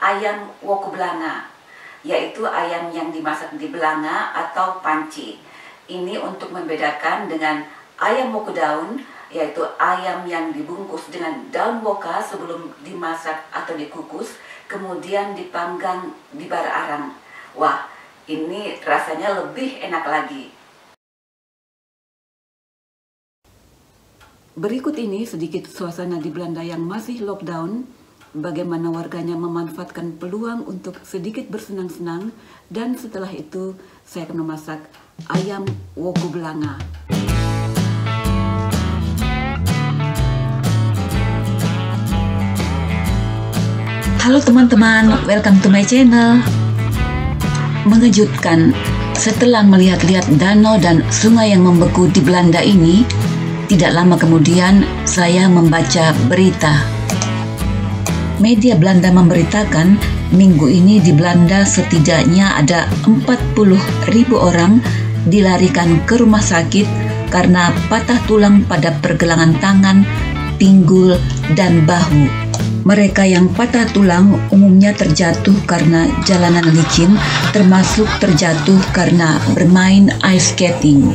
ayam woku belanga, yaitu ayam yang dimasak di belanga atau panci. Ini untuk membedakan dengan ayam woku daun, yaitu ayam yang dibungkus dengan daun woka sebelum dimasak atau dikukus, kemudian dipanggang di bara arang. Wah, ini rasanya lebih enak lagi. Berikut ini sedikit suasana di Belanda yang masih lockdown, bagaimana warganya memanfaatkan peluang untuk sedikit bersenang-senang, dan setelah itu saya akan memasak ayam woku belanga. Halo teman-teman, welcome to my channel. Mengejutkan, setelah melihat-lihat danau dan sungai yang membeku di Belanda ini, tidak lama kemudian saya membaca berita. Media Belanda memberitakan minggu ini di Belanda setidaknya ada 40.000 orang dilarikan ke rumah sakit karena patah tulang pada pergelangan tangan, pinggul, dan bahu. Mereka yang patah tulang umumnya terjatuh karena jalanan licin, termasuk terjatuh karena bermain ice skating.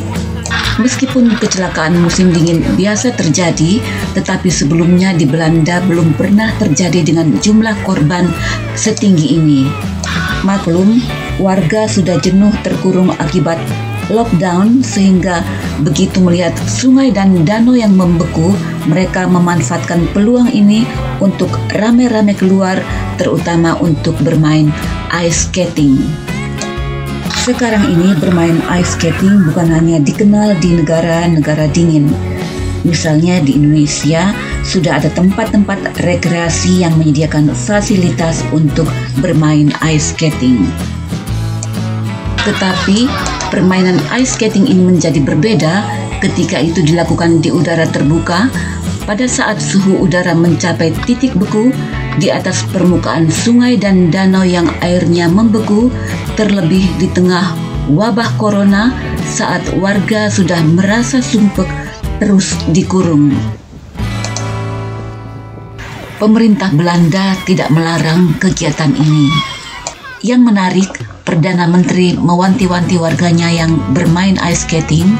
Meskipun kecelakaan musim dingin biasa terjadi, tetapi sebelumnya di Belanda belum pernah terjadi dengan jumlah korban setinggi ini. Maklum, warga sudah jenuh terkurung akibat lockdown, sehingga begitu melihat sungai dan danau yang membeku, mereka memanfaatkan peluang ini untuk rame-rame keluar, terutama untuk bermain ice skating. Sekarang ini bermain ice skating bukan hanya dikenal di negara-negara dingin. Misalnya di Indonesia sudah ada tempat-tempat rekreasi yang menyediakan fasilitas untuk bermain ice skating. Tetapi permainan ice skating ini menjadi berbeda ketika itu dilakukan di udara terbuka, pada saat suhu udara mencapai titik beku di atas permukaan sungai dan danau yang airnya membeku, terlebih di tengah wabah corona saat warga sudah merasa sumpek terus dikurung. Pemerintah Belanda tidak melarang kegiatan ini. Yang menarik, Perdana Menteri mewanti-wanti warganya yang bermain ice skating.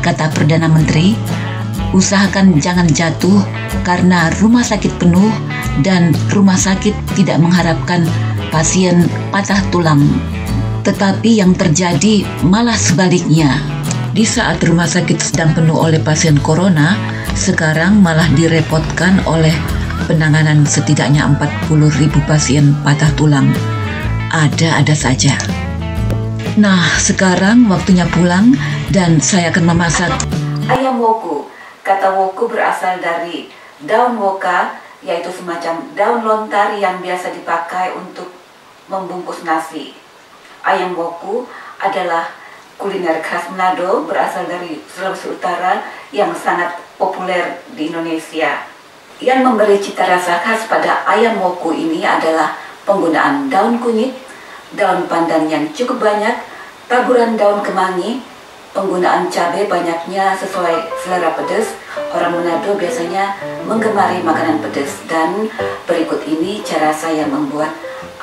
Kata Perdana Menteri, usahakan jangan jatuh karena rumah sakit penuh dan rumah sakit tidak mengharapkan pasien patah tulang. Tetapi yang terjadi malah sebaliknya. Di saat rumah sakit sedang penuh oleh pasien corona, sekarang malah direpotkan oleh penanganan setidaknya 40.000 pasien patah tulang. Ada-ada saja. Nah, sekarang waktunya pulang dan saya akan memasak ayam woku. Kata woku berasal dari daun woka, yaitu semacam daun lontar yang biasa dipakai untuk membungkus nasi. Ayam woku adalah kuliner khas Manado, berasal dari Sulawesi Utara yang sangat populer di Indonesia. Yang memberi cita rasa khas pada ayam woku ini adalah penggunaan daun kunyit, daun pandan yang cukup banyak, taburan daun kemangi, penggunaan cabai banyaknya sesuai selera pedas. Orang Manado biasanya menggemari makanan pedas. Dan berikut ini cara saya membuat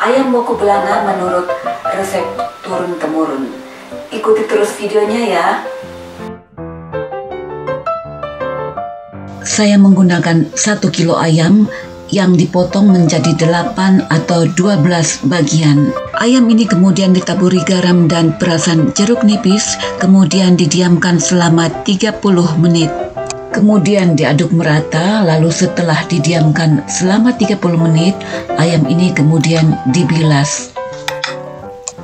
ayam woku belanga menurut resep turun-temurun. Ikuti terus videonya ya. Saya menggunakan 1 kilo ayam yang dipotong menjadi 8 atau 12 bagian. Ayam ini kemudian ditaburi garam dan perasan jeruk nipis, kemudian didiamkan selama 30 menit. Kemudian diaduk merata, lalu setelah didiamkan selama 30 menit, ayam ini kemudian dibilas.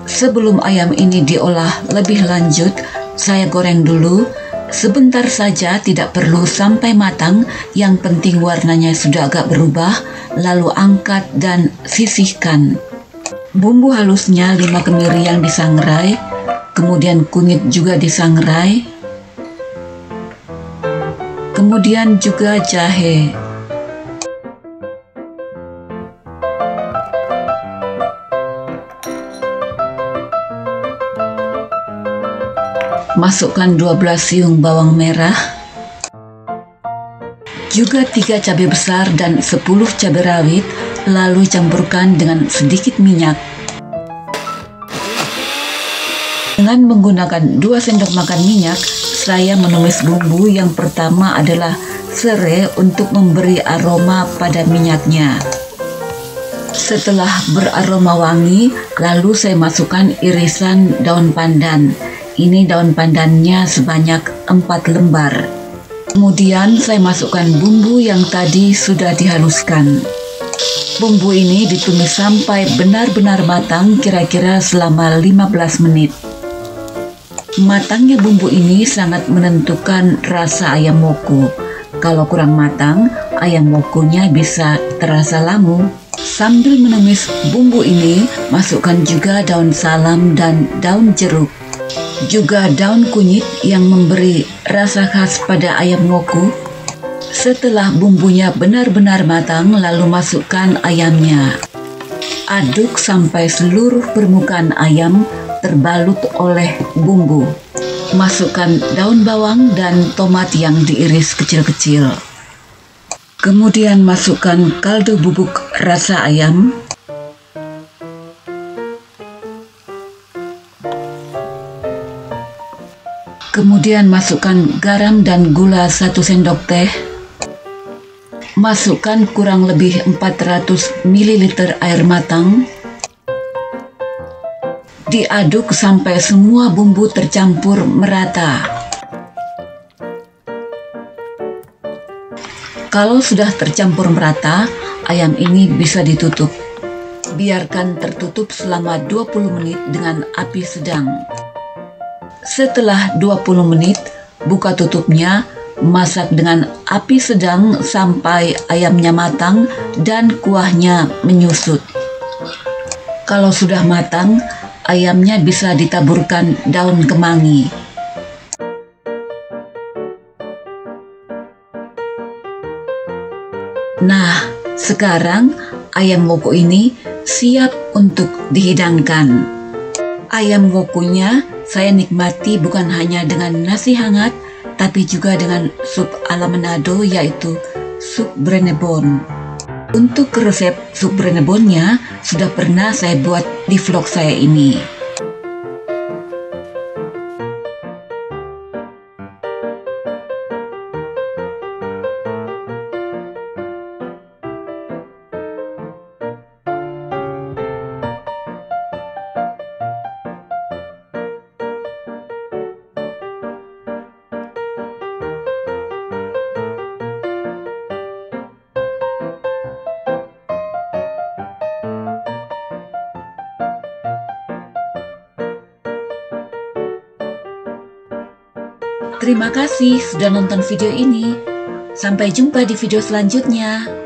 Sebelum ayam ini diolah lebih lanjut, saya goreng dulu. Sebentar saja, tidak perlu sampai matang, yang penting warnanya sudah agak berubah, lalu angkat dan sisihkan. Bumbu halusnya 5 kemiri yang disangrai, kemudian kunyit juga disangrai, kemudian juga jahe. Masukkan 12 siung bawang merah, juga 3 cabai besar dan 10 cabai rawit, lalu campurkan dengan sedikit minyak. Dengan menggunakan 2 sendok makan minyak, saya menumis bumbu. Yang pertama adalah serai untuk memberi aroma pada minyaknya. Setelah beraroma wangi, lalu saya masukkan irisan daun pandan. Ini daun pandannya sebanyak 4 lembar. Kemudian saya masukkan bumbu yang tadi sudah dihaluskan. Bumbu ini ditumis sampai benar-benar matang, kira-kira selama 15 menit. Matangnya bumbu ini sangat menentukan rasa ayam woku. Kalau kurang matang, ayam wokunya bisa terasa langu. Sambil menumis bumbu ini, masukkan juga daun salam dan daun jeruk. Juga daun kunyit yang memberi rasa khas pada ayam woku. Setelah bumbunya benar-benar matang, lalu masukkan ayamnya. Aduk sampai seluruh permukaan ayam terbalut oleh bumbu. Masukkan daun bawang dan tomat yang diiris kecil-kecil. Kemudian masukkan kaldu bubuk rasa ayam. Kemudian masukkan garam dan gula 1 sendok teh. Masukkan kurang lebih 400 ml air matang. Diaduk sampai semua bumbu tercampur merata. Kalau sudah tercampur merata, ayam ini bisa ditutup. Biarkan tertutup selama 20 menit dengan api sedang. Setelah 20 menit, buka tutupnya, masak dengan api sedang sampai ayamnya matang dan kuahnya menyusut. Kalau sudah matang, ayamnya bisa ditaburkan daun kemangi. Nah, sekarang ayam woku ini siap untuk dihidangkan. Ayam wokunya saya nikmati bukan hanya dengan nasi hangat, tapi juga dengan sup ala Manado, yaitu sup brenebon. Untuk resep sup brenebonnya sudah pernah saya buat di vlog saya ini. Terima kasih sudah nonton video ini. Sampai jumpa di video selanjutnya.